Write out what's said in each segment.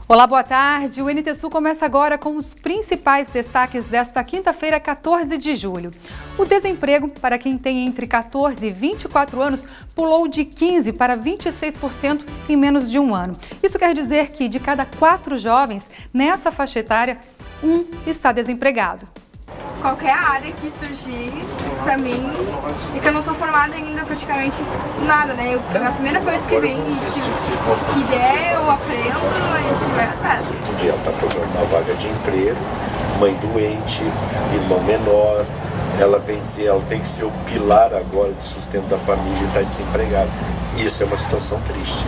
Olá, boa tarde. O NT Sul começa agora com os principais destaques desta quinta-feira, 14 de julho. O desemprego para quem tem entre 14 e 24 anos pulou de 15% para 26% em menos de um ano. Isso quer dizer que de cada 4 jovens nessa faixa etária, 1 está desempregado. Qualquer área que surgir pra mim, e que eu não sou formada ainda praticamente nada, né? A primeira coisa que vem que der, eu aprendo, a gente vai atrás. Ela está procurando uma vaga de emprego, mãe doente, irmão menor, ela vem dizer, ela tem que ser o pilar agora de sustento da família e está desempregada. Isso é uma situação triste.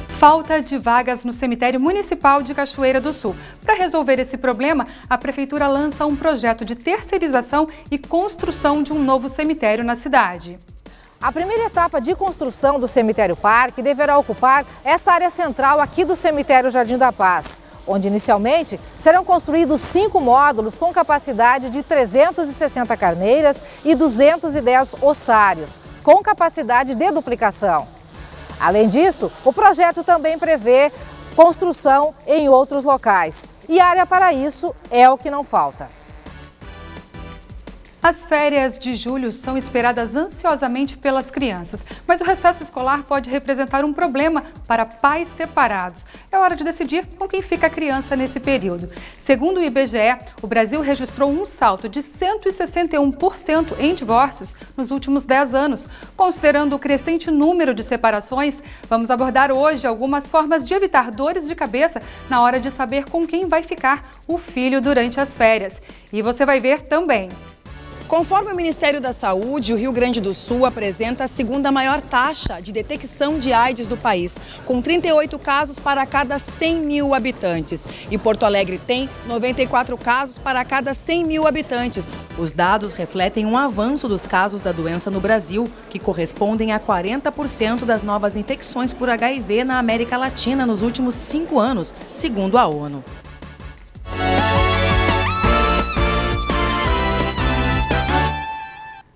Falta de vagas no cemitério municipal de Cachoeira do Sul. Para resolver esse problema, a prefeitura lança um projeto de terceirização e construção de um novo cemitério na cidade. A primeira etapa de construção do cemitério Parque deverá ocupar esta área central aqui do cemitério Jardim da Paz, onde inicialmente serão construídos 5 módulos com capacidade de 360 carneiras e 210 ossários, com capacidade de duplicação. Além disso, o projeto também prevê construção em outros locais. E área para isso é o que não falta. As férias de julho são esperadas ansiosamente pelas crianças, mas o recesso escolar pode representar um problema para pais separados. É hora de decidir com quem fica a criança nesse período. Segundo o IBGE, o Brasil registrou um salto de 161% em divórcios nos últimos 10 anos. Considerando o crescente número de separações, vamos abordar hoje algumas formas de evitar dores de cabeça na hora de saber com quem vai ficar o filho durante as férias. E você vai ver também. Conforme o Ministério da Saúde, o Rio Grande do Sul apresenta a segunda maior taxa de detecção de AIDS do país, com 38 casos para cada 100 mil habitantes. E Porto Alegre tem 94 casos para cada 100 mil habitantes. Os dados refletem um avanço dos casos da doença no Brasil, que correspondem a 40% das novas infecções por HIV na América Latina nos últimos 5 anos, segundo a ONU.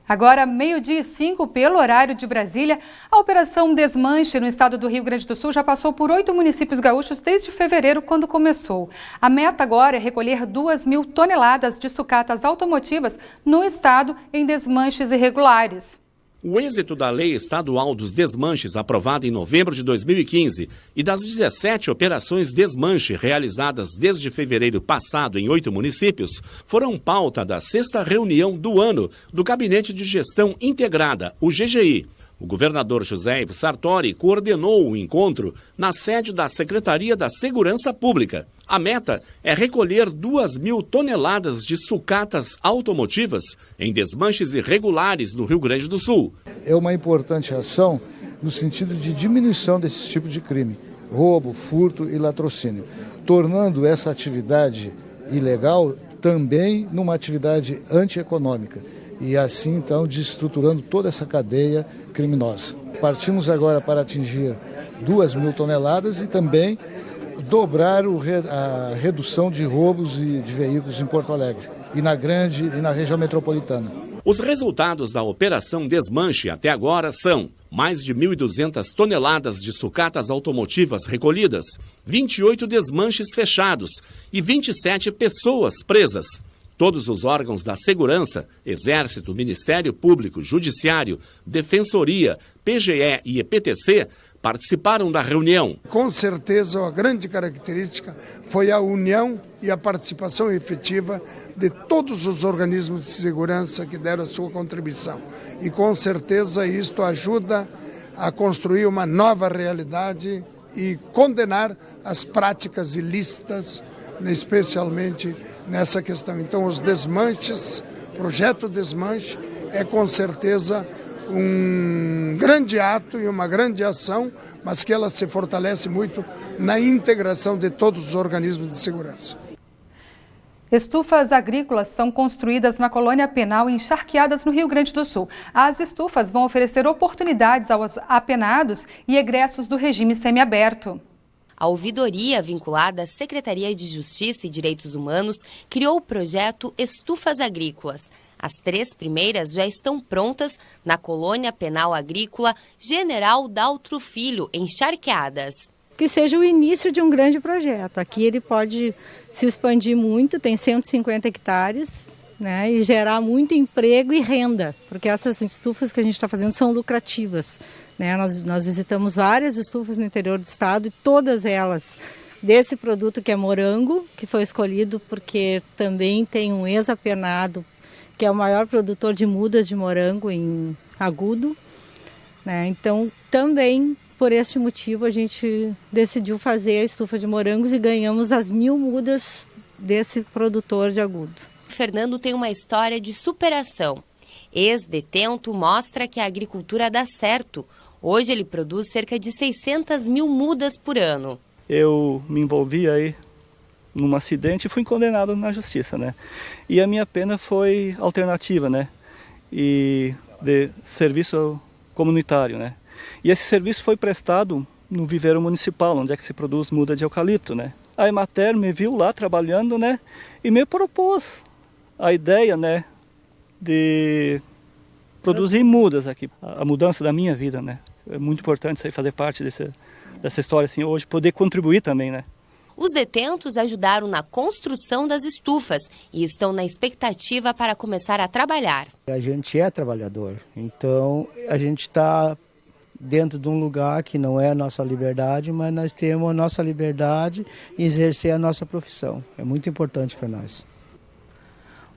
Agora, 12:05, pelo horário de Brasília, a Operação Desmanche no estado do Rio Grande do Sul já passou por 8 municípios gaúchos desde fevereiro, quando começou. A meta agora é recolher 2.000 toneladas de sucatas automotivas no estado em desmanches irregulares. O êxito da Lei Estadual dos Desmanches, aprovada em novembro de 2015, e das 17 operações desmanche realizadas desde fevereiro passado em 8 municípios, foram pauta da 6ª reunião do ano do Gabinete de Gestão Integrada, o GGI. O governador José Ivo Sartori coordenou o encontro na sede da Secretaria da Segurança Pública. A meta é recolher 2.000 toneladas de sucatas automotivas em desmanches irregulares no Rio Grande do Sul. É uma importante ação no sentido de diminuição desse tipo de crime, roubo, furto e latrocínio, tornando essa atividade ilegal também numa atividade antieconômica e assim então desestruturando toda essa cadeia criminosa. Partimos agora para atingir 2.000 toneladas e também dobrar a redução de roubos e de veículos em Porto Alegre e na região metropolitana. Os resultados da Operação Desmanche até agora são mais de 1.200 toneladas de sucatas automotivas recolhidas, 28 desmanches fechados e 27 pessoas presas. Todos os órgãos da segurança, Exército, Ministério Público, Judiciário, Defensoria, PGE e EPTC, participaram da reunião. Com certeza, a grande característica foi a união e a participação efetiva de todos os organismos de segurança que deram a sua contribuição. E com certeza isto ajuda a construir uma nova realidade e condenar as práticas ilícitas, especialmente nessa questão. Então, os desmanches, projeto Desmanche, é com certeza um grande ato e uma grande ação, mas que ela se fortalece muito na integração de todos os organismos de segurança. Estufas agrícolas são construídas na colônia penal encharqueadas no Rio Grande do Sul. As estufas vão oferecer oportunidades aos apenados e egressos do regime semiaberto. A ouvidoria vinculada à Secretaria de Justiça e Direitos Humanos criou o projeto Estufas Agrícolas. As 3 primeiras já estão prontas na colônia penal agrícola General Daltro Filho, em Charqueadas. que seja o início de um grande projeto. Aqui ele pode se expandir muito, tem 150 hectares, né, e gerar muito emprego e renda, porque essas estufas que a gente está fazendo são lucrativas, né? Nós visitamos várias estufas no interior do estado e todas elas desse produto que é morango, que foi escolhido porque também tem um ex-apenado, que é o maior produtor de mudas de morango em Agudo, né? Então também por este motivo a gente decidiu fazer a estufa de morangos e ganhamos as 1000 mudas desse produtor de Agudo. Fernando tem uma história de superação. Ex-detento mostra que a agricultura dá certo. Hoje ele produz cerca de 600 mil mudas por ano. Eu me envolvi aí num acidente e fui condenado na justiça, né? E a minha pena foi alternativa, né? E de serviço comunitário, né? E esse serviço foi prestado no viveiro municipal, onde é que se produz muda de eucalipto, né? A Emater me viu lá trabalhando, né? E me propôs a ideia, né, de produzir mudas aqui, a mudança da minha vida, né? É muito importante isso aí, fazer parte dessa história assim hoje, poder contribuir também, né? Os detentos ajudaram na construção das estufas e estão na expectativa para começar a trabalhar. A gente é trabalhador, então a gente está dentro de um lugar que não é a nossa liberdade, mas nós temos a nossa liberdade em exercer a nossa profissão. É muito importante para nós.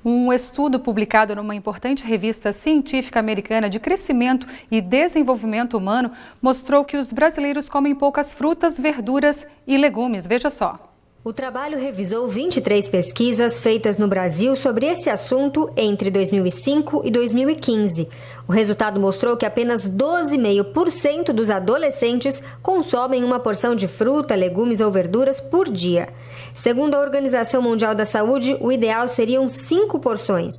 Um estudo publicado numa importante revista científica americana de crescimento e desenvolvimento humano mostrou que os brasileiros comem poucas frutas, verduras e legumes. Veja só. O trabalho revisou 23 pesquisas feitas no Brasil sobre esse assunto entre 2005 e 2015. O resultado mostrou que apenas 12,5% dos adolescentes consomem uma porção de fruta, legumes ou verduras por dia. Segundo a Organização Mundial da Saúde, o ideal seriam 5 porções.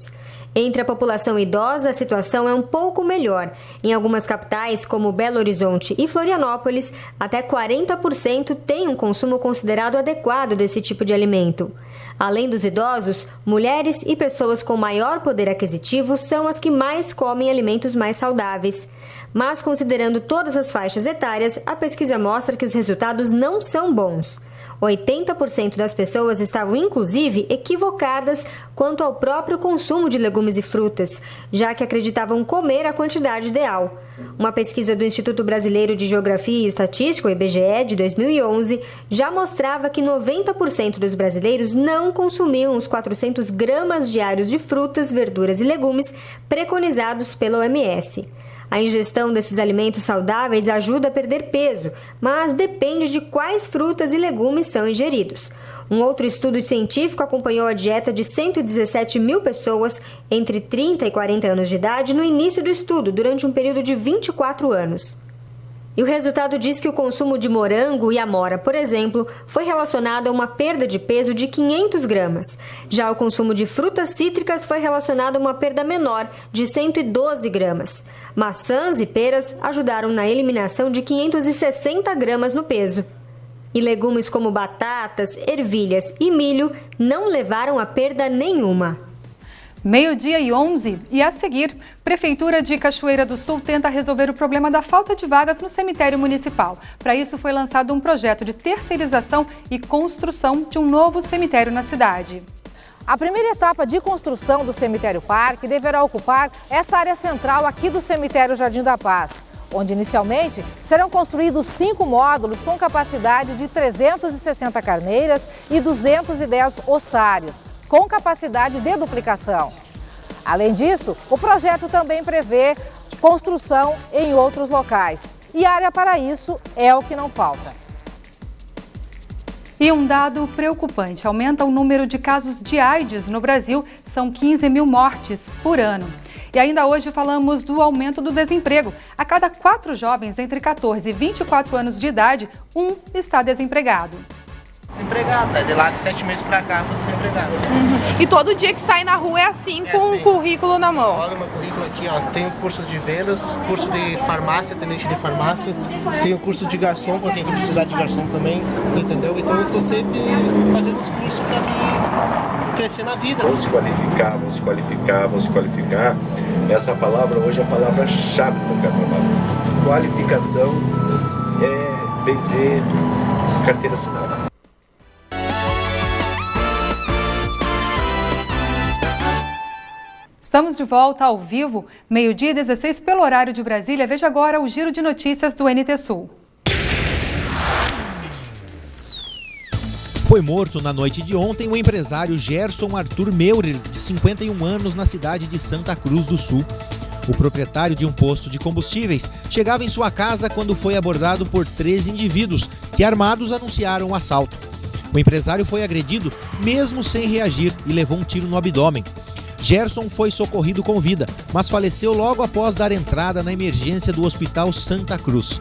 Entre a população idosa, a situação é um pouco melhor. Em algumas capitais, como Belo Horizonte e Florianópolis, até 40% têm um consumo considerado adequado desse tipo de alimento. Além dos idosos, mulheres e pessoas com maior poder aquisitivo são as que mais comem alimentos mais saudáveis. Mas, considerando todas as faixas etárias, a pesquisa mostra que os resultados não são bons. 80% das pessoas estavam, inclusive, equivocadas quanto ao próprio consumo de legumes e frutas, já que acreditavam comer a quantidade ideal. Uma pesquisa do Instituto Brasileiro de Geografia e Estatística, o IBGE, de 2011, já mostrava que 90% dos brasileiros não consumiam os 400 gramas diários de frutas, verduras e legumes preconizados pela OMS. A ingestão desses alimentos saudáveis ajuda a perder peso, mas depende de quais frutas e legumes são ingeridos. Um outro estudo científico acompanhou a dieta de 117 mil pessoas entre 30 e 40 anos de idade no início do estudo, durante um período de 24 anos. E o resultado diz que o consumo de morango e amora, por exemplo, foi relacionado a uma perda de peso de 500 gramas. Já o consumo de frutas cítricas foi relacionado a uma perda menor, de 112 gramas. Maçãs e peras ajudaram na eliminação de 560 gramas no peso. E legumes como batatas, ervilhas e milho não levaram a perda nenhuma. 12h11 e a seguir, Prefeitura de Cachoeira do Sul tenta resolver o problema da falta de vagas no cemitério municipal. Para isso foi lançado um projeto de terceirização e construção de um novo cemitério na cidade. A primeira etapa de construção do cemitério Parque deverá ocupar esta área central aqui do cemitério Jardim da Paz, onde inicialmente serão construídos 5 módulos com capacidade de 360 carneiras e 210 ossários, com capacidade de duplicação. Além disso, o projeto também prevê construção em outros locais. E área para isso é o que não falta. E um dado preocupante, aumenta o número de casos de AIDS no Brasil, são 15 mil mortes por ano. E ainda hoje falamos do aumento do desemprego. A cada 4 jovens entre 14 e 24 anos de idade, um está desempregado. Desempregado, tá? De lá de 7 meses pra cá, tô desempregado. E todo dia que sai na rua é assim, com um currículo na mão. Olha o meu currículo aqui, ó. Tenho curso de vendas, curso de farmácia, atendente de farmácia. Tenho curso de garçom, porque tem que precisar de garçom também, entendeu? Então eu tô sempre fazendo os cursos pra mim crescer na vida. Vamos se qualificar, vamos se qualificar, vamos se qualificar. Essa palavra hoje é a palavra-chave do mercado de trabalho. Qualificação é, bem dizer, carteira assinada. Estamos de volta ao vivo, 12h16 pelo horário de Brasília. Veja agora o giro de notícias do NT Sul. Foi morto na noite de ontem o empresário Gerson Arthur Meurer, de 51 anos, na cidade de Santa Cruz do Sul. O proprietário de um posto de combustíveis chegava em sua casa quando foi abordado por 3 indivíduos que, armados, anunciaram o assalto. O empresário foi agredido mesmo sem reagir e levou um tiro no abdômen. Gerson foi socorrido com vida, mas faleceu logo após dar entrada na emergência do Hospital Santa Cruz.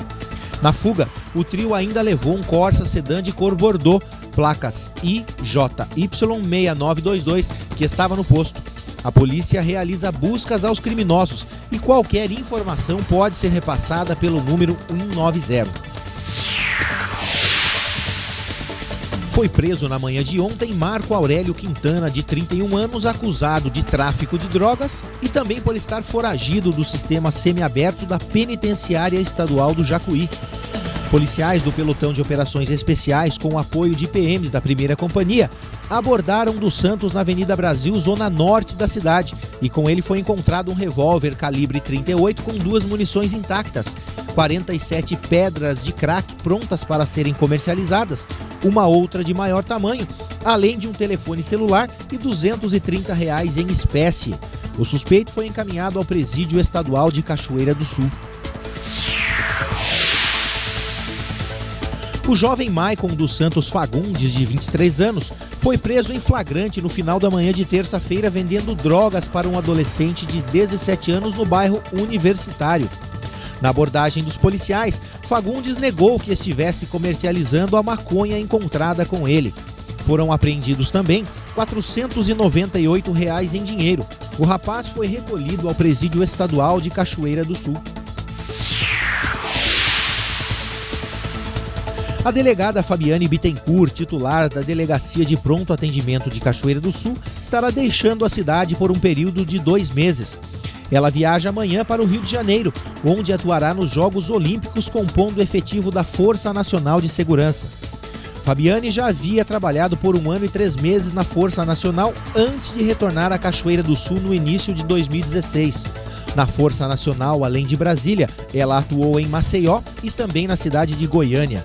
Na fuga, o trio ainda levou um Corsa sedã de cor bordô, placas IJY6922, que estava no posto. A polícia realiza buscas aos criminosos e qualquer informação pode ser repassada pelo número 190. Foi preso na manhã de ontem Marco Aurélio Quintana, de 31 anos, acusado de tráfico de drogas e também por estar foragido do sistema semiaberto da Penitenciária Estadual do Jacuí. Policiais do Pelotão de Operações Especiais, com o apoio de PMs da Primeira Companhia, abordaram dos Santos na Avenida Brasil, zona norte da cidade, e com ele foi encontrado um revólver calibre 38 com 2 munições intactas, 47 pedras de crack prontas para serem comercializadas, uma outra de maior tamanho, além de um telefone celular e R$230 em espécie. O suspeito foi encaminhado ao Presídio Estadual de Cachoeira do Sul. O jovem Maicon dos Santos Fagundes, de 23 anos, foi preso em flagrante no final da manhã de terça-feira vendendo drogas para um adolescente de 17 anos no bairro Universitário. Na abordagem dos policiais, Fagundes negou que estivesse comercializando a maconha encontrada com ele. Foram apreendidos também R$498 em dinheiro. O rapaz foi recolhido ao Presídio Estadual de Cachoeira do Sul. A delegada Fabiane Bittencourt, titular da Delegacia de Pronto Atendimento de Cachoeira do Sul, estará deixando a cidade por um período de 2 meses. Ela viaja amanhã para o Rio de Janeiro, onde atuará nos Jogos Olímpicos, compondo o efetivo da Força Nacional de Segurança. Fabiane já havia trabalhado por 1 ano e 3 meses na Força Nacional antes de retornar à Cachoeira do Sul no início de 2016. Na Força Nacional, além de Brasília, ela atuou em Maceió e também na cidade de Goiânia.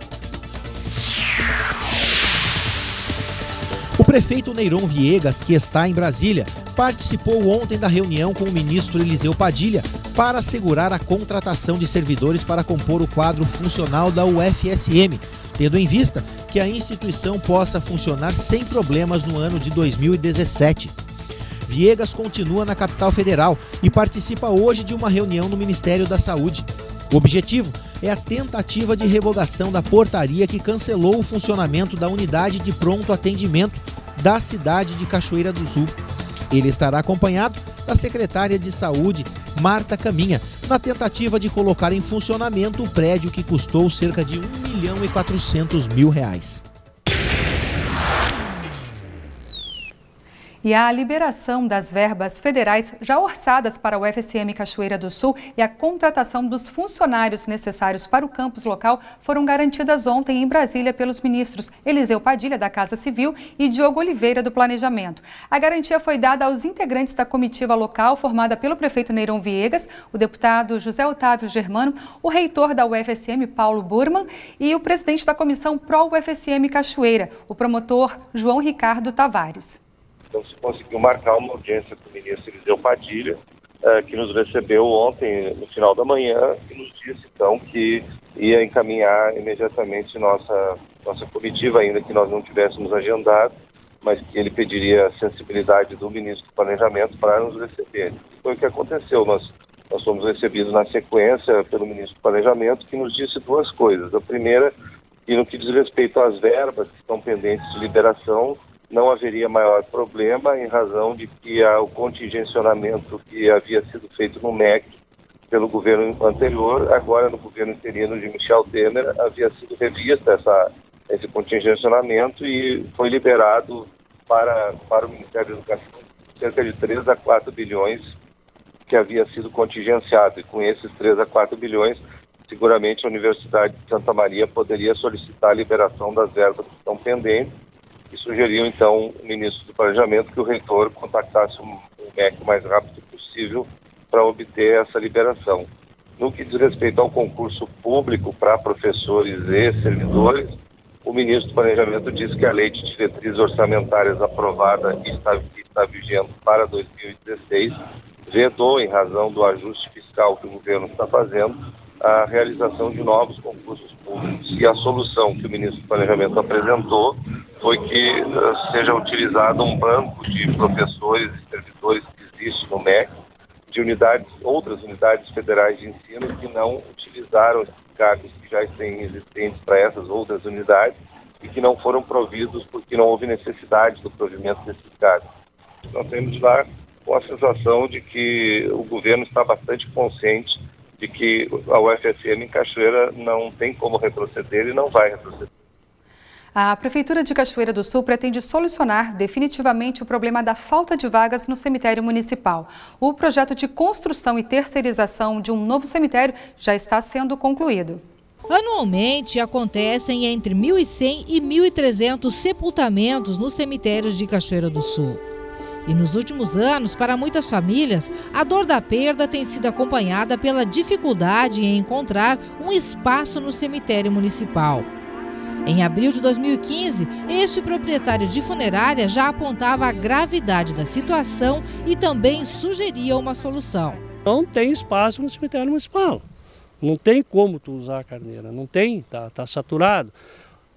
O prefeito Neyron Viegas, que está em Brasília, participou ontem da reunião com o ministro Eliseu Padilha para assegurar a contratação de servidores para compor o quadro funcional da UFSM, tendo em vista que a instituição possa funcionar sem problemas no ano de 2017. Viegas continua na capital federal e participa hoje de uma reunião no Ministério da Saúde. O objetivo é a tentativa de revogação da portaria que cancelou o funcionamento da unidade de pronto atendimento da cidade de Cachoeira do Sul. Ele estará acompanhado da secretária de Saúde, Marta Caminha, na tentativa de colocar em funcionamento o prédio que custou cerca de R$1.400.000. E a liberação das verbas federais já orçadas para o UFSM Cachoeira do Sul e a contratação dos funcionários necessários para o campus local foram garantidas ontem em Brasília pelos ministros Eliseu Padilha, da Casa Civil, e Diogo Oliveira, do Planejamento. A garantia foi dada aos integrantes da comitiva local, formada pelo prefeito Neyron Viegas, o deputado José Otávio Germano, o reitor da UFSM, Paulo Burman, e o presidente da comissão pró-UFSM Cachoeira, o promotor João Ricardo Tavares. Então se conseguiu marcar uma audiência com o ministro Eliseu Padilha, que nos recebeu ontem no final da manhã e nos disse então que ia encaminhar imediatamente nossa comitiva, ainda que nós não tivéssemos agendado, mas que ele pediria a sensibilidade do ministro do Planejamento para nos receber. Foi o que aconteceu, nós fomos recebidos na sequência pelo ministro do Planejamento, que nos disse 2 coisas. A primeira, que no que diz respeito às verbas que estão pendentes de liberação, não haveria maior problema em razão de que o contingencionamento que havia sido feito no MEC pelo governo anterior, agora no governo interino de Michel Temer, havia sido revista esse contingencionamento e foi liberado para o Ministério da Educação cerca de 3 a 4 bilhões que havia sido contingenciado. E com esses 3 a 4 bilhões seguramente a Universidade de Santa Maria poderia solicitar a liberação das verbas que estão pendentes e sugeriu, então, o ministro do Planejamento que o reitor contactasse o MEC o mais rápido possível para obter essa liberação. No que diz respeito ao concurso público para professores e servidores, o ministro do Planejamento disse que a lei de diretrizes orçamentárias aprovada e está vigente para 2016 vedou, em razão do ajuste fiscal que o governo está fazendo, a realização de novos concursos públicos. E a solução que o ministro do Planejamento apresentou foi que seja utilizado um banco de professores e servidores que existe no MEC, de outras unidades federais de ensino que não utilizaram esses cargos que já têm existentes para essas outras unidades e que não foram providos porque não houve necessidade do provimento desses cargos. Nós temos lá com a sensação de que o governo está bastante consciente de que a UFSM em Cachoeira não tem como retroceder e não vai retroceder. A Prefeitura de Cachoeira do Sul pretende solucionar definitivamente o problema da falta de vagas no cemitério municipal. O projeto de construção e terceirização de um novo cemitério já está sendo concluído. Anualmente, acontecem entre 1.100 e 1.300 sepultamentos nos cemitérios de Cachoeira do Sul. E nos últimos anos, para muitas famílias, a dor da perda tem sido acompanhada pela dificuldade em encontrar um espaço no cemitério municipal. Em abril de 2015, este proprietário de funerária já apontava a gravidade da situação e também sugeria uma solução. Não tem espaço no cemitério municipal. Não tem como tu usar a carneira, não tem, tá saturado.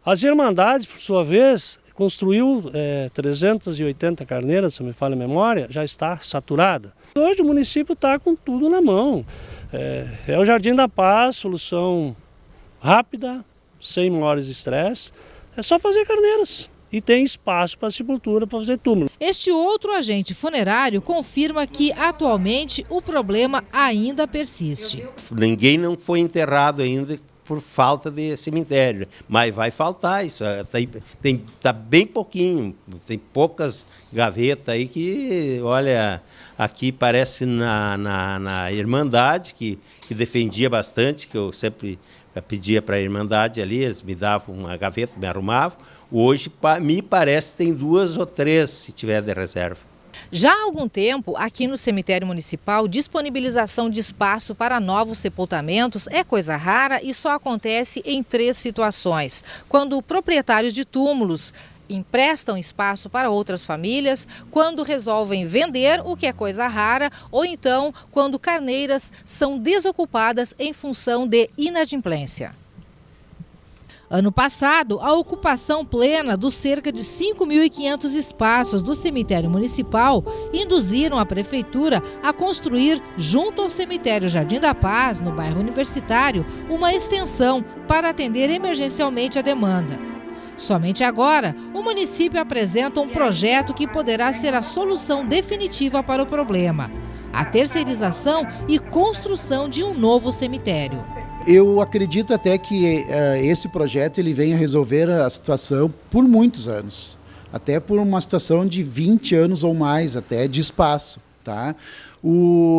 As Irmandades, por sua vez, construiu 380 carneiras, se me falha a memória, já está saturada. Hoje o município está com tudo na mão. É o Jardim da Paz, solução rápida, sem maiores estresse, é só fazer carneiras. E tem espaço para sepultura, para fazer túmulo. Este outro agente funerário confirma que, atualmente, o problema ainda persiste. Ninguém não foi enterrado ainda por falta de cemitério, mas vai faltar isso. Tá bem pouquinho, tem poucas gavetas aí que, olha, aqui parece na Irmandade, que defendia bastante, que eu sempre pedia para a Irmandade ali, eles me davam uma gaveta, me arrumavam. Hoje, me parece, tem 2 ou 3, se tiver de reserva. Já há algum tempo, aqui no cemitério municipal, disponibilização de espaço para novos sepultamentos é coisa rara e só acontece em 3 situações. Quando proprietários de túmulos emprestam espaço para outras famílias, quando resolvem vender, o que é coisa rara, ou então quando carneiras são desocupadas em função de inadimplência. Ano passado, a ocupação plena dos cerca de 5.500 espaços do cemitério municipal induziram a Prefeitura a construir, junto ao cemitério Jardim da Paz, no bairro Universitário, uma extensão para atender emergencialmente a demanda. Somente agora, o município apresenta um projeto que poderá ser a solução definitiva para o problema: a terceirização e construção de um novo cemitério. Eu acredito até que esse projeto ele venha resolver a situação por muitos anos, até por uma situação de 20 anos ou mais até de espaço, tá?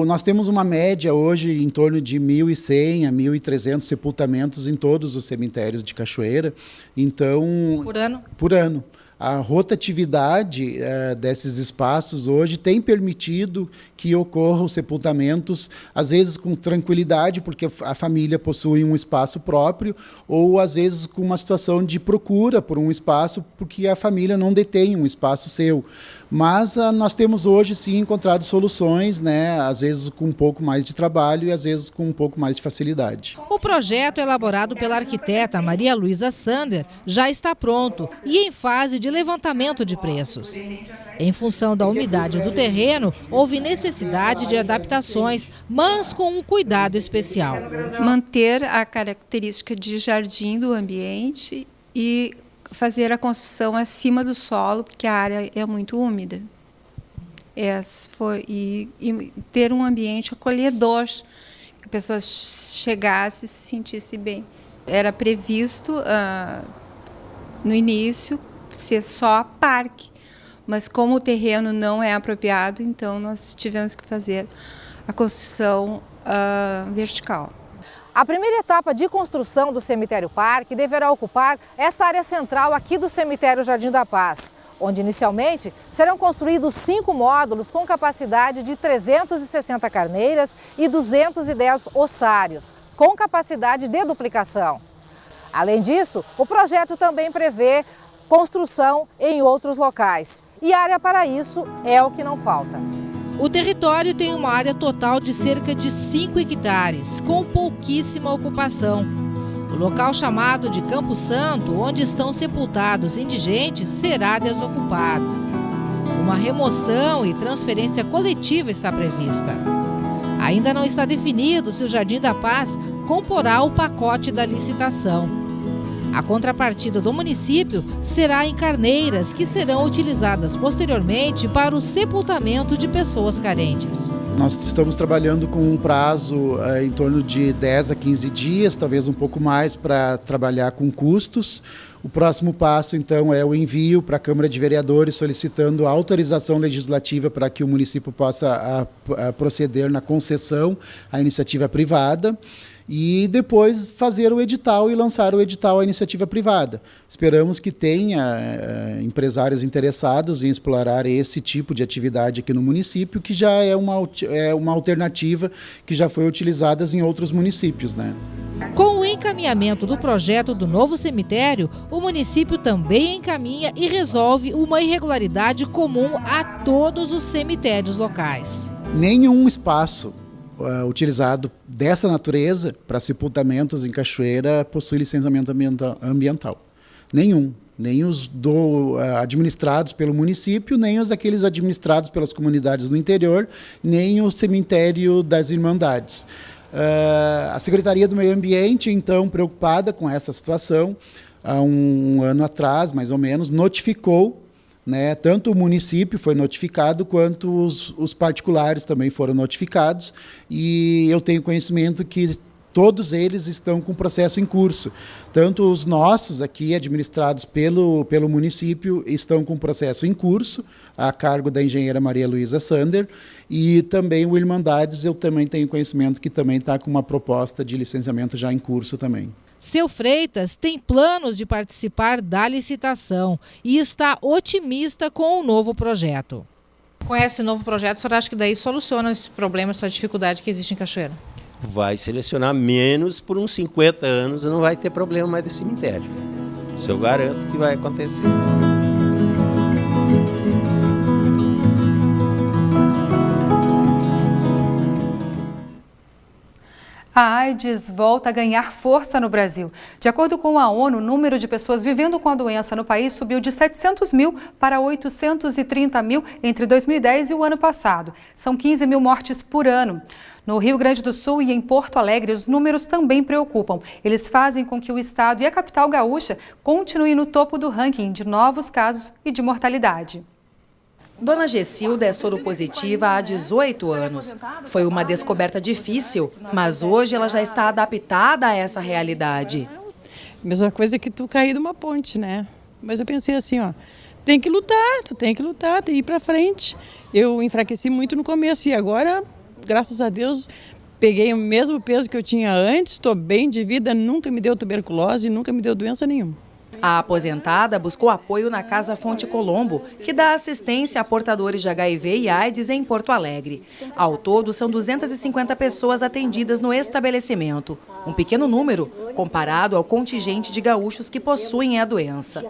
Nós temos uma média hoje em torno de 1.100 a 1.300 sepultamentos em todos os cemitérios de Cachoeira. Então, por ano? Por ano. A rotatividade desses espaços hoje tem permitido que ocorram sepultamentos, às vezes com tranquilidade, porque a família possui um espaço próprio, ou às vezes com uma situação de procura por um espaço, porque a família não detém um espaço seu. Mas nós temos hoje, sim, encontrado soluções, né, às vezes com um pouco mais de trabalho e às vezes com um pouco mais de facilidade. O projeto, elaborado pela arquiteta Maria Luísa Sander, já está pronto e em fase de levantamento de preços. Em função da umidade do terreno, houve necessidade de adaptações, mas com um cuidado especial. Manter a característica de jardim do ambiente e fazer a construção acima do solo, porque a área é muito úmida. E ter um ambiente acolhedor, que a pessoa chegasse e se sentisse bem. Era previsto, no início, ser só parque, mas como o terreno não é apropriado, então nós tivemos que fazer a construção vertical. A primeira etapa de construção do cemitério Parque deverá ocupar esta área central aqui do cemitério Jardim da Paz, onde inicialmente serão construídos 5 módulos com capacidade de 360 carneiras e 210 ossários, com capacidade de duplicação. Além disso, o projeto também prevê construção em outros locais. E área para isso é o que não falta. O território tem uma área total de cerca de 5 hectares, com pouquíssima ocupação. O local chamado de Campo Santo, onde estão sepultados indigentes, será desocupado. Uma remoção e transferência coletiva está prevista. Ainda não está definido se o Jardim da Paz comporá o pacote da licitação. A contrapartida do município será em carneiras, que serão utilizadas posteriormente para o sepultamento de pessoas carentes. Nós estamos trabalhando com um prazo em torno de 10 a 15 dias, talvez um pouco mais, para trabalhar com custos. O próximo passo, então, é o envio para a Câmara de Vereadores solicitando a autorização legislativa para que o município possa proceder na concessão à iniciativa privada. E depois fazer o edital e lançar o edital à iniciativa privada. Esperamos que tenha empresários interessados em explorar esse tipo de atividade aqui no município, que já é uma alternativa que já foi utilizada em outros municípios, né? Com o encaminhamento do projeto do novo cemitério, o município também encaminha e resolve uma irregularidade comum a todos os cemitérios locais. Nenhum espaço utilizado dessa natureza para sepultamentos em cachoeira possui licenciamento ambiental. Nenhum. Nem os administrados pelo município, nem aqueles administrados pelas comunidades no interior, nem o cemitério das Irmandades. A Secretaria do Meio Ambiente, então, preocupada com essa situação, há um ano atrás, mais ou menos, notificou, né, tanto o município foi notificado, quanto os particulares também foram notificados, e eu tenho conhecimento que todos eles estão com processo em curso. Tanto os nossos aqui, administrados pelo município, estão com processo em curso, a cargo da engenheira Maria Luísa Sander, e também o Irmandades, eu também tenho conhecimento que também está com uma proposta de licenciamento já em curso também. Seu Freitas tem planos de participar da licitação e está otimista com o novo projeto. Com esse novo projeto, o senhor acha que daí soluciona esse problema, essa dificuldade que existe em Cachoeira? Vai selecionar menos por uns 50 anos e não vai ter problema mais de cemitério. Isso eu garanto que vai acontecer. A AIDS volta a ganhar força no Brasil. De acordo com a ONU, o número de pessoas vivendo com a doença no país subiu de 700 mil para 830 mil entre 2010 e o ano passado. São 15 mil mortes por ano. No Rio Grande do Sul e em Porto Alegre, os números também preocupam. Eles fazem com que o estado e a capital gaúcha continuem no topo do ranking de novos casos e de mortalidade. Dona Gessilda é soropositiva há 18 anos. Foi uma descoberta difícil, mas hoje ela já está adaptada a essa realidade. Mesma coisa que tu cair de uma ponte, né? Mas eu pensei assim, ó, tem que lutar, tem que ir pra frente. Eu enfraqueci muito no começo e agora, graças a Deus, peguei o mesmo peso que eu tinha antes, estou bem de vida, nunca me deu tuberculose, nunca me deu doença nenhuma. A aposentada buscou apoio na Casa Fonte Colombo, que dá assistência a portadores de HIV e AIDS em Porto Alegre. Ao todo, são 250 pessoas atendidas no estabelecimento. Um pequeno número, comparado ao contingente de gaúchos que possuem a doença.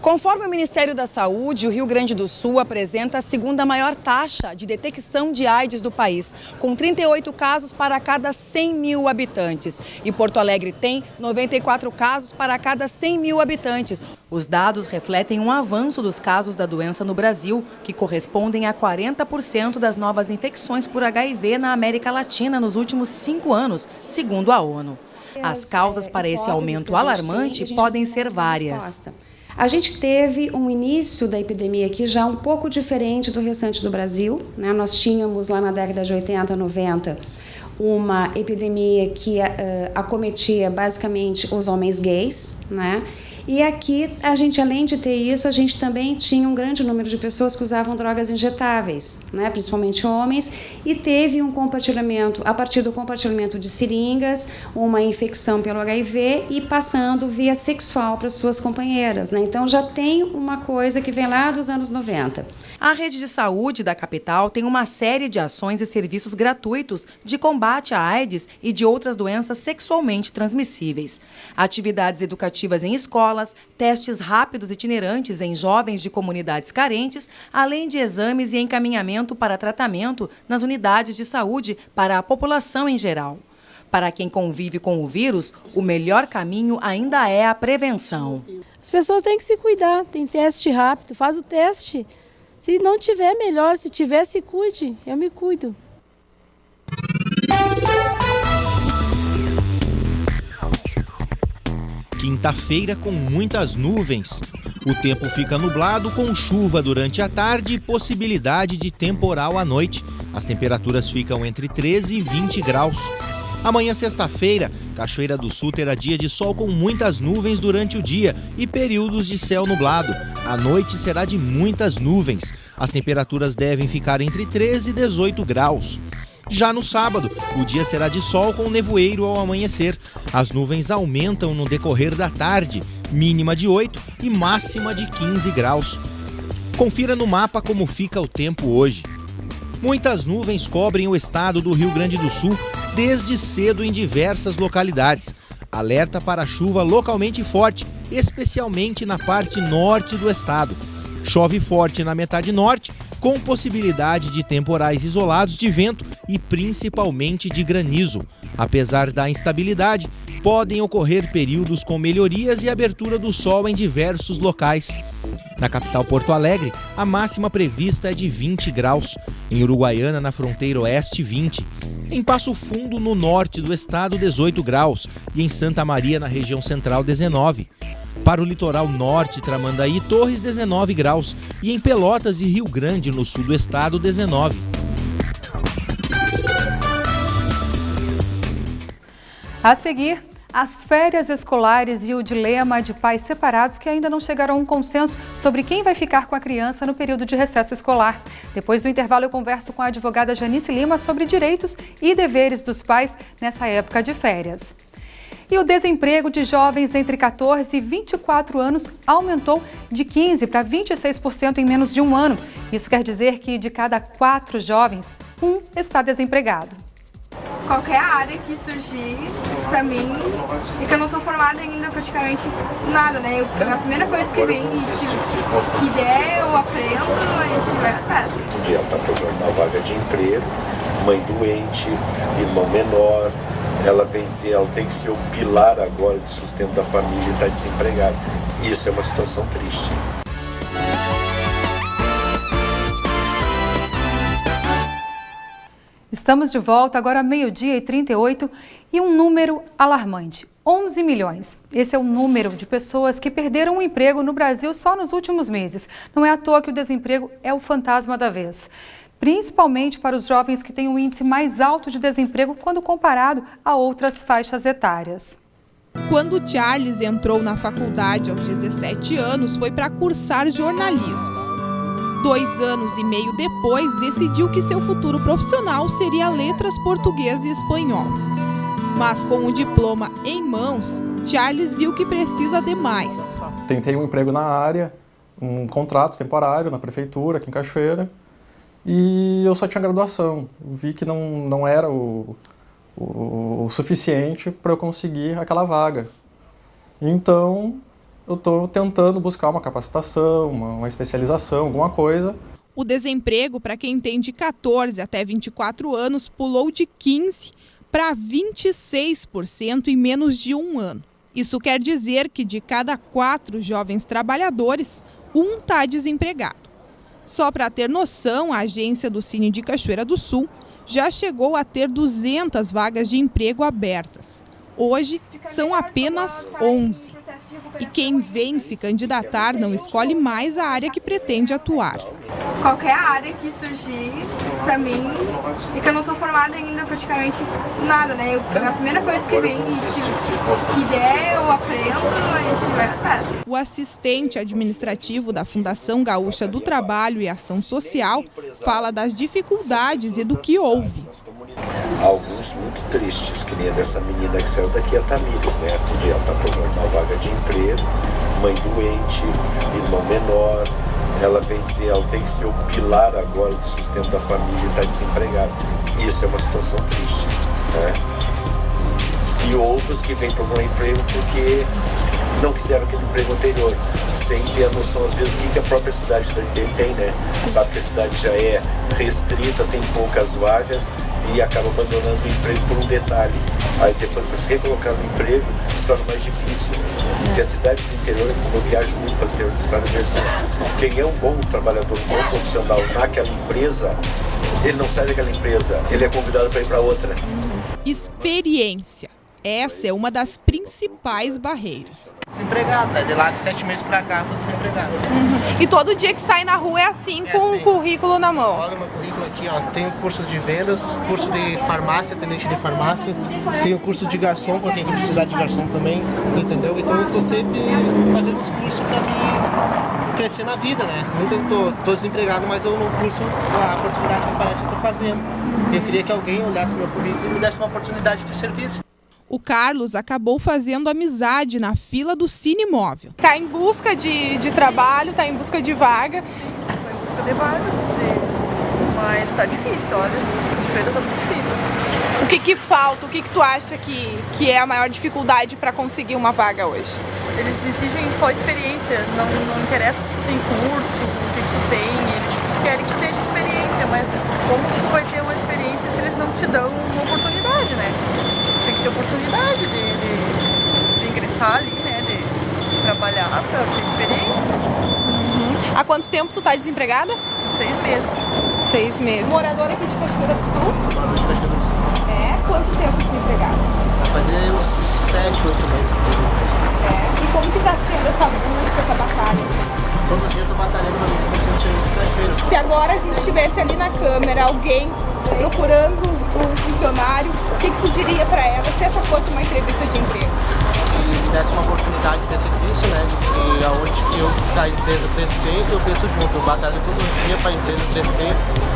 Conforme o Ministério da Saúde, o Rio Grande do Sul apresenta a segunda maior taxa de detecção de AIDS do país, com 38 casos para cada 100 mil habitantes. E Porto Alegre tem 94 casos para cada 100 mil habitantes. Os dados refletem um avanço dos casos da doença no Brasil, que correspondem a 40% das novas infecções por HIV na América Latina nos últimos 5 anos, segundo a ONU. As causas para esse aumento alarmante podem ser várias. A gente teve um início da epidemia aqui já um pouco diferente do restante do Brasil, né? Nós tínhamos lá na década de 80, 90, uma epidemia que acometia basicamente os homens gays, né? E aqui, a gente, além de ter isso, a gente também tinha um grande número de pessoas que usavam drogas injetáveis, né, principalmente homens, e teve um compartilhamento, a partir do compartilhamento de seringas, uma infecção pelo HIV e passando via sexual para suas companheiras, né? Então já tem uma coisa que vem lá dos anos 90. A rede de saúde da capital tem uma série de ações e serviços gratuitos de combate à AIDS e de outras doenças sexualmente transmissíveis. Atividades educativas em escolas, testes rápidos itinerantes em jovens de comunidades carentes, além de exames e encaminhamento para tratamento nas unidades de saúde para a população em geral. Para quem convive com o vírus, o melhor caminho ainda é a prevenção. As pessoas têm que se cuidar, tem teste rápido, faz o teste. Se não tiver, melhor. Se tiver, se cuide. Eu me cuido. Quinta-feira com muitas nuvens. O tempo fica nublado com chuva durante a tarde e possibilidade de temporal à noite. As temperaturas ficam entre 13 e 20 graus. Amanhã, sexta-feira, Cachoeira do Sul terá dia de sol com muitas nuvens durante o dia e períodos de céu nublado. A noite será de muitas nuvens. As temperaturas devem ficar entre 13 e 18 graus. Já no sábado, o dia será de sol com nevoeiro ao amanhecer. As nuvens aumentam no decorrer da tarde, mínima de 8 e máxima de 15 graus. Confira no mapa como fica o tempo hoje. Muitas nuvens cobrem o estado do Rio Grande do Sul desde cedo em diversas localidades. Alerta para chuva localmente forte, especialmente na parte norte do estado. Chove forte na metade norte, com possibilidade de temporais isolados de vento e principalmente de granizo. Apesar da instabilidade, podem ocorrer períodos com melhorias e abertura do sol em diversos locais. Na capital Porto Alegre, a máxima prevista é de 20 graus. Em Uruguaiana, na fronteira oeste, 20. Em Passo Fundo, no norte do estado, 18 graus. E em Santa Maria, na região central, 19. Para o litoral norte, Tramandaí e Torres, 19 graus. E em Pelotas e Rio Grande, no sul do estado, 19. A seguir, as férias escolares e o dilema de pais separados que ainda não chegaram a um consenso sobre quem vai ficar com a criança no período de recesso escolar. Depois do intervalo, eu converso com a advogada Janice Lima sobre direitos e deveres dos pais nessa época de férias. E o desemprego de jovens entre 14 e 24 anos aumentou de 15% para 26% em menos de um ano. Isso quer dizer que de cada 4 jovens, 1 está desempregado. Qualquer área que surgir pra mim, é que eu não sou formada ainda praticamente nada, né? A primeira coisa que vem e que der, eu aprendo, a gente vai atrás. Ela está procurando uma vaga de emprego, mãe doente, irmão menor, ela vem dizer, ela tem que ser o pilar agora de sustento da família e está desempregada. Isso é uma situação triste. Estamos de volta agora 12h38 e um número alarmante, 11 milhões. Esse é o número de pessoas que perderam o emprego no Brasil só nos últimos meses. Não é à toa que o desemprego é o fantasma da vez. Principalmente para os jovens que têm um índice mais alto de desemprego quando comparado a outras faixas etárias. Quando Charles entrou na faculdade aos 17 anos, foi para cursar jornalismo. 2 anos e meio depois, decidiu que seu futuro profissional seria letras português e espanhol. Mas com o diploma em mãos, Charles viu que precisa de mais. Tentei um emprego na área, um contrato temporário na prefeitura, aqui em Cachoeira, e eu só tinha graduação. Vi que não era o suficiente para eu conseguir aquela vaga. Então, eu estou tentando buscar uma capacitação, uma especialização, alguma coisa. O desemprego para quem tem de 14 até 24 anos pulou de 15% para 26% em menos de um ano. Isso quer dizer que de cada 4 jovens trabalhadores, 1 está desempregado. Só para ter noção, a agência do Cine de Cachoeira do Sul já chegou a ter 200 vagas de emprego abertas. Hoje, são apenas 11. E quem vem se candidatar não escolhe mais a área que pretende atuar. qualquer área que surgir pra mim, e que eu não sou formada ainda praticamente nada, né? A primeira coisa que vem e que der eu aprendo, a gente vai atrás. O assistente administrativo da Fundação Gaúcha do Trabalho e Ação Social fala das dificuldades e do que houve. Alguns muito tristes, que nem a dessa menina que saiu daqui, a Tamires, né? Porque ela está procurando uma vaga de emprego, mãe doente, irmão menor, ela vem dizer, ela tem que ser o pilar agora do sustento da família e está desempregada. Isso é uma situação triste, né? E outros que vêm procurar emprego porque não quiseram aquele emprego anterior, sem ter a noção, às vezes, do que a própria cidade dele tem, né? Sabe que a cidade já é restrita, tem poucas vagas e acaba abandonando o emprego por um detalhe. Aí depois, para se recolocar no emprego, se torna mais difícil. Porque a cidade do interior, como eu viajo muito para o interior do estado, eu assim, quem é um bom trabalhador, um bom profissional naquela empresa, ele não sai daquela empresa, ele é convidado para ir para outra. Experiência. Essa é uma das principais barreiras. Desempregado, né? De lá de 7 meses pra cá, tô desempregado. E todo dia que sai na rua é assim, com o currículo na mão? Olha o meu currículo aqui, ó. Tenho curso de vendas, curso de farmácia, atendente de farmácia. Tenho curso de garçom, pra quem precisar de garçom também, entendeu? Então eu tô sempre fazendo os cursos pra mim crescer na vida, né? Nunca tô desempregado, mas eu no curso, a oportunidade que parece que eu tô fazendo. Eu queria que alguém olhasse meu currículo e me desse uma oportunidade de serviço. O Carlos acabou fazendo amizade na fila do Cine Móvel. Tá em busca de trabalho, tá em busca de vaga. Tô em busca de vagas, mas tá difícil, olha, a feira tá muito difícil. O que falta? O que tu acha que é a maior dificuldade para conseguir uma vaga hoje? Eles exigem só experiência, não interessa se tu tem curso, o que tu tem, eles querem que tenha experiência, mas como tu vai ter uma experiência se eles não te dão uma oportunidade, né? Tem que ter oportunidade de ingressar ali, né, de trabalhar para ter experiência. Há quanto tempo tu tá desempregada? 6 meses. 6 meses. Moradora aqui de Cachoeira do Sul? Moradora de Cachoeira do Sul. É? Quanto tempo desempregada? Vai fazer uns 7, 8 meses. E como que tá sendo essa busca, essa batalha? Todo dia eu tô batalhando pra ver se eu consigo tirar isso da feira. Se agora a gente estivesse ali na câmera, alguém procurando um funcionário, o que tu diria para ela se essa fosse uma entrevista de emprego? Que desse uma oportunidade de serviço, né? E aonde que a empresa crescer, eu penso junto. Eu batalho todo dia para a empresa crescer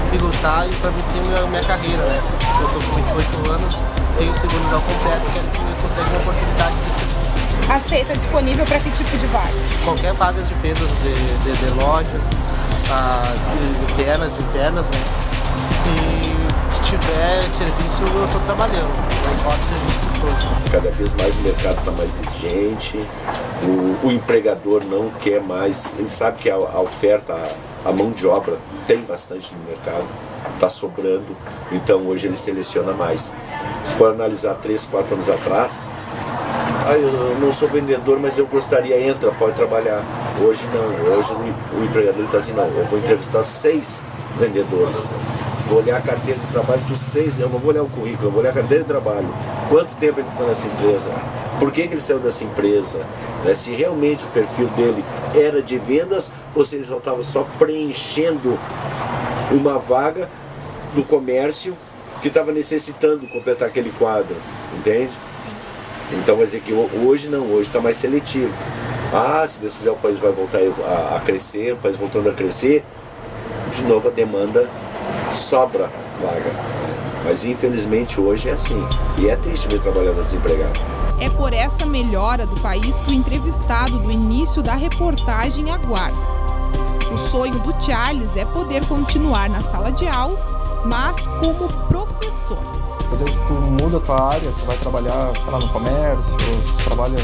e lutar e para ter minha carreira, né? Eu tô com 28 anos, tenho segurança completa, quero que eu consiga uma oportunidade de serviço. Aceita disponível para que tipo de vaga? Qualquer vaga de vendas de lojas, internas, né? E que tiver serviço eu estou trabalhando, mas pode serviço todo. Cada vez mais o mercado está mais exigente, o empregador não quer mais, ele sabe que a oferta, a mão de obra tem bastante no mercado, está sobrando, então hoje ele seleciona mais. Se for analisar 3, 4 anos atrás, eu não sou vendedor, mas eu gostaria, entra, pode trabalhar. Hoje não, hoje o empregador está assim, não, eu vou entrevistar 6 vendedores. Vou olhar a carteira de trabalho dos 6, eu não vou olhar o currículo, eu vou olhar a carteira de trabalho. Quanto tempo ele ficou nessa empresa? Por que ele saiu dessa empresa? Se realmente o perfil dele era de vendas ou se ele só estava só preenchendo uma vaga do comércio que estava necessitando completar aquele quadro, entende? Então vai dizer que hoje não, hoje está mais seletivo. Se Deus quiser o país vai voltar a crescer, o país voltando a crescer, de novo a demanda sobra vaga. Mas infelizmente hoje é assim. E é triste ver trabalhador desempregado. É por essa melhora do país que o entrevistado do início da reportagem aguarda. O sonho do Charles é poder continuar na sala de aula, mas como professor. Às vezes tu muda a tua área, tu vai trabalhar, sei lá, no comércio, tu trabalha,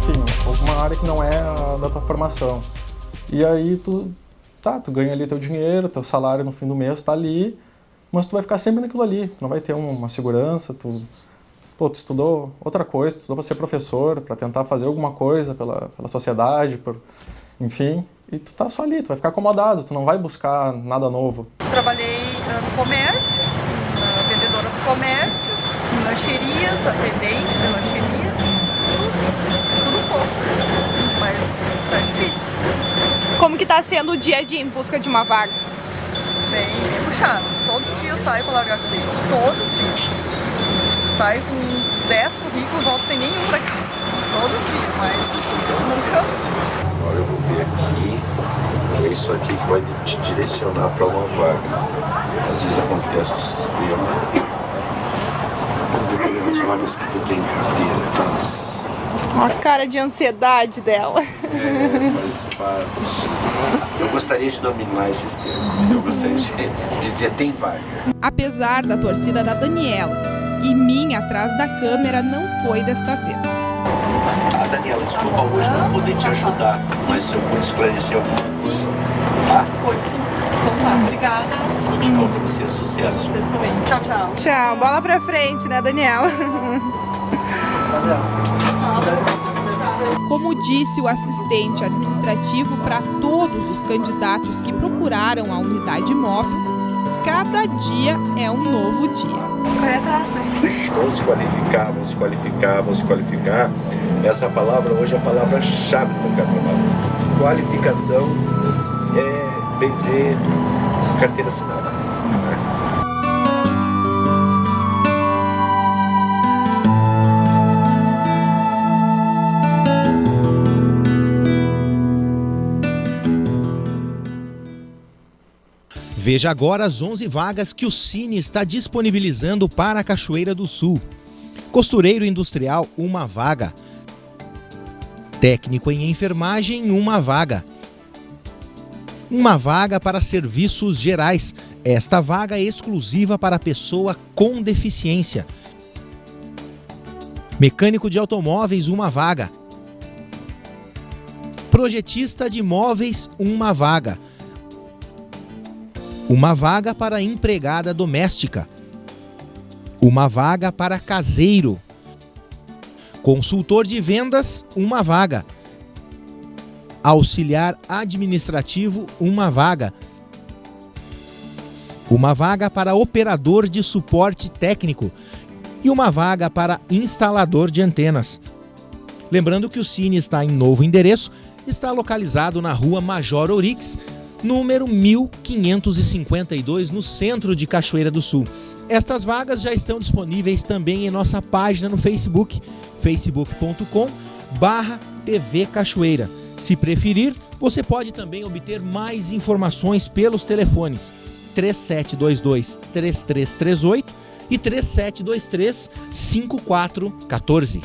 enfim, alguma área que não é a da tua formação. E aí tu ganha ali teu dinheiro, teu salário no fim do mês tá ali, mas tu vai ficar sempre naquilo ali, tu não vai ter uma segurança, tu estudou outra coisa, tu estudou para ser professor, para tentar fazer alguma coisa pela sociedade, enfim, e tu tá só ali, tu vai ficar acomodado, tu não vai buscar nada novo. Trabalhei no comércio, vendedora do comércio, em lancherias, atendente de lancheria, tudo pouco, mas tá difícil. Como que tá sendo o dia a dia em busca de uma vaga? Bem puxado. Todos os dias saio para largar currículo. Todos os dias. Saio com 10 currículos, volto sem nenhum para casa. Todos os dias, mas não chamo. Agora eu vou ver aqui, é isso aqui que vai te direcionar para uma vaga. Às vezes acontece no sistema. Vamos ver as vagas que tu tem em carteira. Uma cara de ansiedade dela. Faz parte. Eu gostaria de dominar esse termos. Eu gostaria de dizer tem vaga. Apesar da torcida da Daniela e minha atrás da câmera, não foi desta vez. Daniela, desculpa hoje não poder te ajudar, mas se eu puder esclarecer alguma coisa. Tá? Pode sim. Então tá, obrigada. Tudo de bom pra você, sucesso. Vocês também. Tchau, tchau. Tchau, bola pra frente, né, Daniela? Como disse o assistente administrativo para todos os candidatos que procuraram a unidade móvel, cada dia é um novo dia. Vamos qualificar, vamos qualificar, vamos qualificar. Essa palavra hoje é a palavra-chave do mercado de trabalho. Qualificação é, bem dizer, carteira assinada. Veja agora as 11 vagas que o Cine está disponibilizando para a Cachoeira do Sul. Costureiro industrial, 1 vaga. Técnico em enfermagem, 1 vaga. 1 vaga para serviços gerais. Esta vaga é exclusiva para pessoa com deficiência. Mecânico de automóveis, 1 vaga. Projetista de imóveis, 1 vaga. 1 vaga para empregada doméstica. 1 vaga para caseiro. Consultor de vendas, 1 vaga. Auxiliar administrativo, 1 vaga. 1 vaga para operador de suporte técnico. E 1 vaga para instalador de antenas. Lembrando que o Cine está em novo endereço, está localizado na rua Major Ourix, número 1552, no centro de Cachoeira do Sul. Estas vagas já estão disponíveis também em nossa página no Facebook, facebook.com/TV Cachoeira. Se preferir, você pode também obter mais informações pelos telefones 3722-3338 e 3723-5414.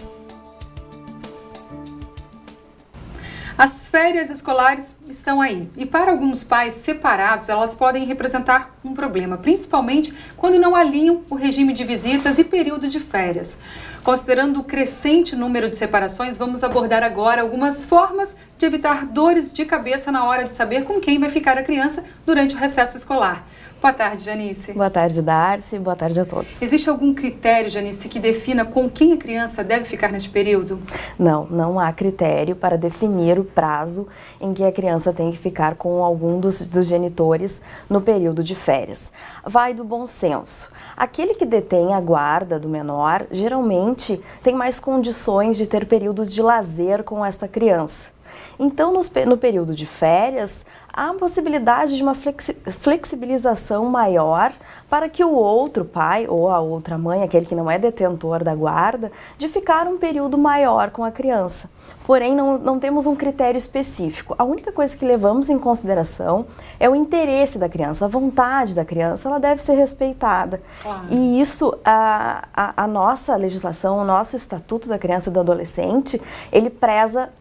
As férias escolares estão aí e para alguns pais separados elas podem representar um problema, principalmente quando não alinham o regime de visitas e período de férias. Considerando o crescente número de separações, vamos abordar agora algumas formas de evitar dores de cabeça na hora de saber com quem vai ficar a criança durante o recesso escolar. Boa tarde, Janice. Boa tarde, Darcy. Boa tarde a todos. Existe algum critério, Janice, que defina com quem a criança deve ficar neste período? Não, não há critério para definir o prazo em que a criança tem que ficar com algum dos genitores no período de férias. Vai do bom senso. Aquele que detém a guarda do menor, geralmente tem mais condições de ter períodos de lazer com esta criança. Então, no período de férias, há a possibilidade de uma flexibilização maior para que o outro pai ou a outra mãe, aquele que não é detentor da guarda, de ficar um período maior com a criança. Porém, não temos um critério específico. A única coisa que levamos em consideração é o interesse da criança, a vontade da criança, ela deve ser respeitada. Claro. E isso, a nossa legislação, o nosso Estatuto da Criança e do Adolescente, ele preza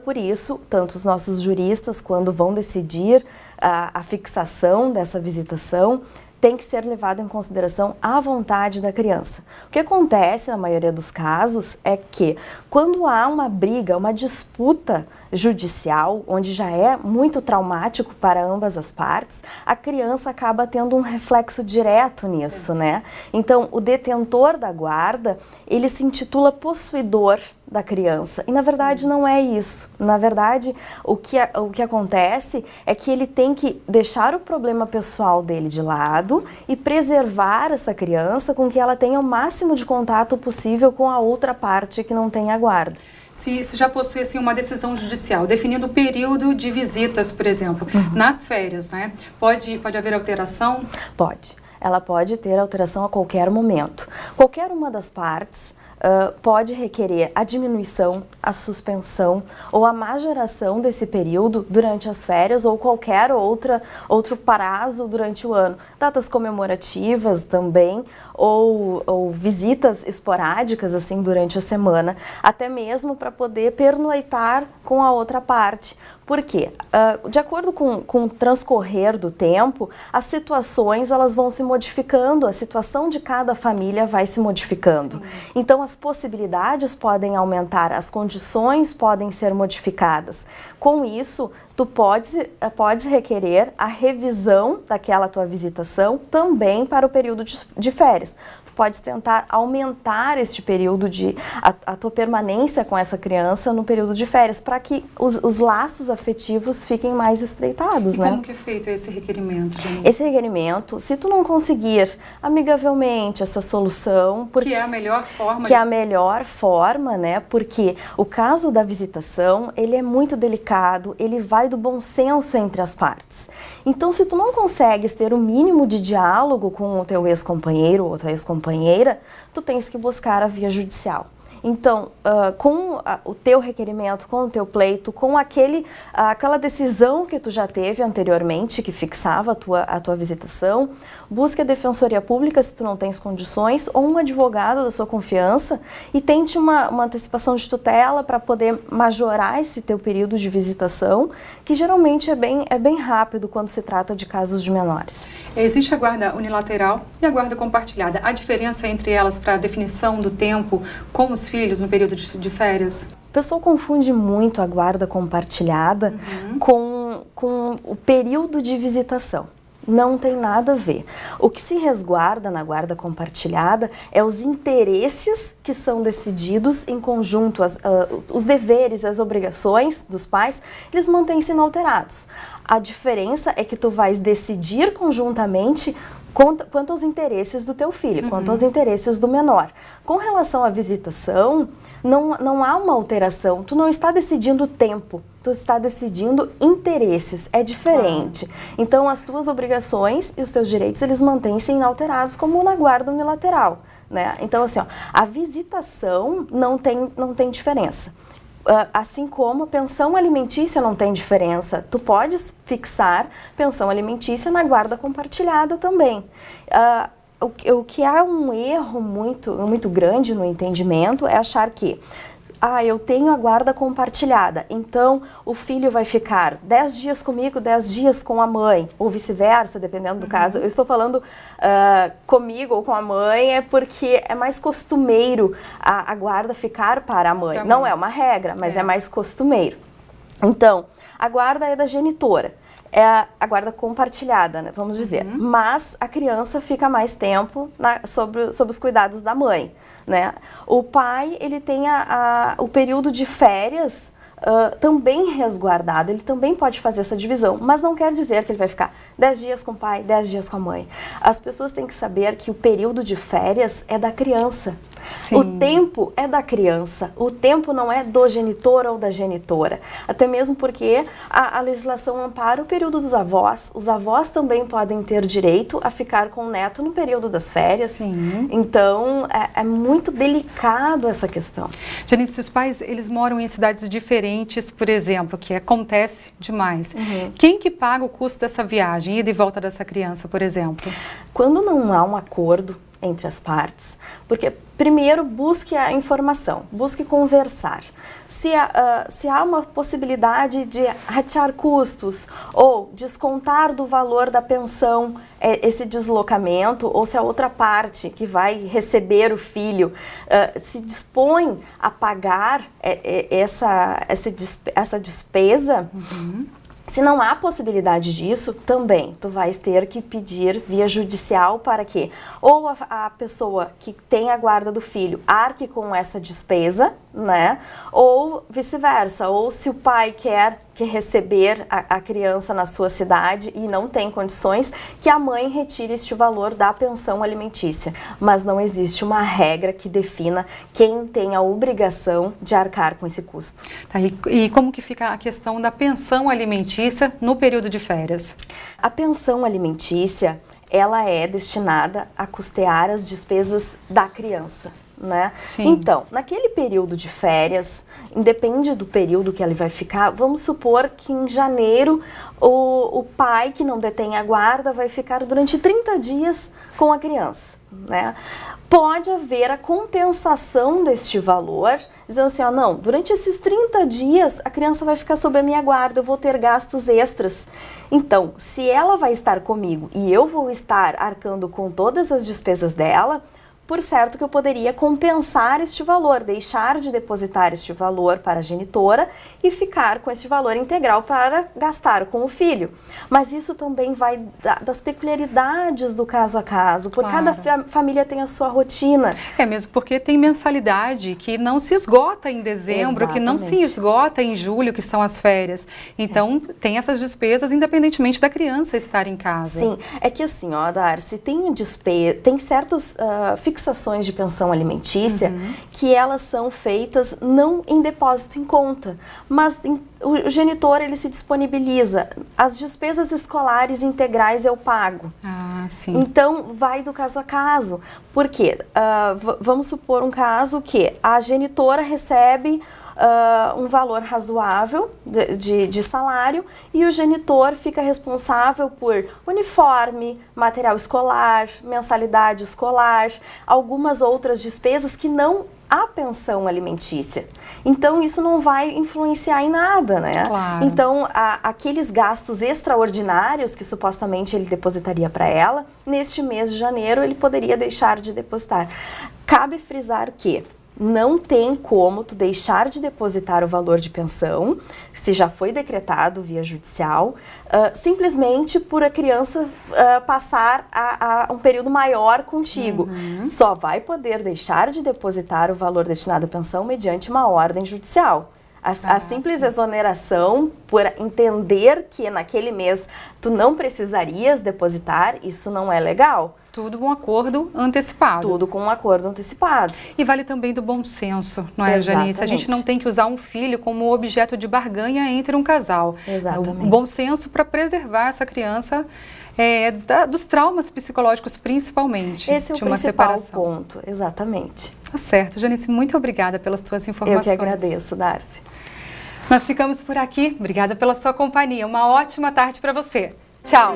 por isso, tanto os nossos juristas, quando vão decidir a fixação dessa visitação, tem que ser levado em consideração a vontade da criança. O que acontece na maioria dos casos é que quando há uma briga, uma disputa judicial, onde já é muito traumático para ambas as partes, a criança acaba tendo um reflexo direto nisso, né? Então, o detentor da guarda, ele se intitula possuidor da criança. E na verdade não é isso. Na verdade, o que acontece é que ele tem que deixar o problema pessoal dele de lado e preservar essa criança com que ela tenha o máximo de contato possível com a outra parte que não tem a guarda. Se já possui assim, uma decisão judicial definindo o período de visitas, por exemplo, nas férias, né? Pode haver alteração? Pode. Ela pode ter alteração a qualquer momento. Qualquer uma das partes pode requerer a diminuição, a suspensão ou a majoração desse período durante as férias ou qualquer outro prazo durante o ano. Datas comemorativas também ou visitas esporádicas assim durante a semana, até mesmo para poder pernoitar com a outra parte. Por quê? De acordo com o transcorrer do tempo, as situações elas vão se modificando, a situação de cada família vai se modificando. Então, as possibilidades podem aumentar, as condições podem ser modificadas. Com isso, tu podes requerer a revisão daquela tua visitação também para o período de férias. Tu podes tentar aumentar este período a tua permanência com essa criança no período de férias, para que os laços afetivos fiquem mais estreitados, né? Como que é feito esse requerimento, Janice? Esse requerimento, se tu não conseguir amigavelmente essa solução... Que é a melhor forma? Que é a melhor forma, né? Porque o caso da visitação, ele é muito delicado, ele vai do bom senso entre as partes. Então, se tu não consegues ter o mínimo de diálogo com o teu ex-companheiro ou tua ex-companheira, tu tens que buscar a via judicial. Então, com o teu requerimento, com o teu pleito, com aquela decisão que tu já teve anteriormente, que fixava a tua visitação, busque a Defensoria Pública se tu não tens condições, ou um advogado da sua confiança, e tente uma antecipação de tutela para poder majorar esse teu período de visitação, que geralmente é bem rápido quando se trata de casos de menores. Existe a guarda unilateral e a guarda compartilhada. A diferença entre elas para a definição do tempo com os filhos no período de férias? O pessoal confunde muito a guarda compartilhada com o período de visitação. Não tem nada a ver. O que se resguarda na guarda compartilhada é os interesses que são decididos em conjunto, os deveres, as obrigações dos pais, eles mantêm-se inalterados. A diferença é que tu vais decidir conjuntamente quanto aos interesses do teu filho, quanto aos interesses do menor. Com relação à visitação, não há uma alteração, tu não está decidindo o tempo, tu está decidindo interesses, é diferente. Então, as tuas obrigações e os teus direitos, eles mantêm-se inalterados como na guarda unilateral, né? Então, assim, a visitação não tem diferença. Assim como a pensão alimentícia não tem diferença, tu podes fixar pensão alimentícia na guarda compartilhada também. O que há um erro muito grande no entendimento é achar que eu tenho a guarda compartilhada, então o filho vai ficar 10 dias comigo, 10 dias com a mãe, ou vice-versa, dependendo do caso. Eu estou falando comigo ou com a mãe porque é mais costumeiro a guarda ficar para a mãe. Não é uma regra, mas é mais costumeiro. Então, a guarda é da genitora. É a guarda compartilhada, né, vamos dizer. Mas a criança fica mais tempo sob os cuidados da mãe, né? O pai, ele tem o período de férias também resguardado, ele também pode fazer essa divisão, mas não quer dizer que ele vai ficar 10 dias com o pai, 10 dias com a mãe. As pessoas têm que saber que o período de férias é da criança. Sim. O tempo é da criança, o tempo não é do genitor ou da genitora. Até mesmo porque a legislação ampara o período dos avós. Os avós também podem ter direito a ficar com o neto no período das férias. Sim. Então, é muito delicado essa questão. Janice, os pais, eles moram em cidades diferentes, por exemplo, que acontece demais. Quem que paga o custo dessa viagem, ida e volta dessa criança, por exemplo? Quando não há um acordo entre as partes, porque primeiro busque a informação, busque conversar. Se há uma possibilidade de ratear custos ou descontar do valor da pensão esse deslocamento, ou se a outra parte que vai receber o filho se dispõe a pagar essa despesa, Se não há possibilidade disso, também tu vais ter que pedir via judicial para que ou a pessoa que tem a guarda do filho arque com essa despesa, né? Ou vice-versa, ou se o pai quer receber a criança na sua cidade e não tem condições, que a mãe retire este valor da pensão alimentícia. Mas não existe uma regra que defina quem tem a obrigação de arcar com esse custo. Tá, e como que fica a questão da pensão alimentícia no período de férias? A pensão alimentícia, ela é destinada a custear as despesas da criança. Né? Então, naquele período de férias, independe do período que ele vai ficar, vamos supor que em janeiro o pai que não detém a guarda vai ficar durante 30 dias com a criança, né? Pode haver a compensação deste valor, dizendo assim, ó, não, durante esses 30 dias a criança vai ficar sob a minha guarda, eu vou ter gastos extras. Então, se ela vai estar comigo e eu vou estar arcando com todas as despesas dela, por certo que eu poderia compensar este valor, deixar de depositar este valor para a genitora e ficar com este valor integral para gastar com o filho. Mas isso também vai das peculiaridades do caso a caso, porque cada família tem a sua rotina. É mesmo porque tem mensalidade que não se esgota em dezembro, que não se esgota em julho, que são as férias. Então, tem essas despesas independentemente da criança estar em casa. Sim, é que assim, ó, Darcy, tem certas fixações de pensão alimentícia que elas são feitas não em depósito em conta, mas o genitor ele se disponibiliza. As despesas escolares integrais eu pago. Sim. Então, vai do caso a caso. Por quê? Vamos supor um caso que a genitora recebe um valor razoável de salário e o genitor fica responsável por uniforme, material escolar, mensalidade escolar, algumas outras despesas que não há pensão alimentícia. Então, isso não vai influenciar em nada, né? Claro. Então, aqueles gastos extraordinários que supostamente ele depositaria para ela, neste mês de janeiro ele poderia deixar de depositar. Cabe frisar que não tem como tu deixar de depositar o valor de pensão, se já foi decretado via judicial, simplesmente por a criança passar a um período maior contigo. Só vai poder deixar de depositar o valor destinado à pensão mediante uma ordem judicial. A simples exoneração, por entender que naquele mês tu não precisarias depositar, isso não é legal. Tudo com um acordo antecipado. Tudo com um acordo antecipado. E vale também do bom senso, não é, Janice? A gente não tem que usar um filho como objeto de barganha entre um casal. Exatamente. O bom senso para preservar essa criança dos traumas psicológicos, principalmente. Esse é o principal ponto, exatamente. Tá certo. Janice, muito obrigada pelas tuas informações. Eu que agradeço, Darcy. Nós ficamos por aqui. Obrigada pela sua companhia. Uma ótima tarde para você. Tchau.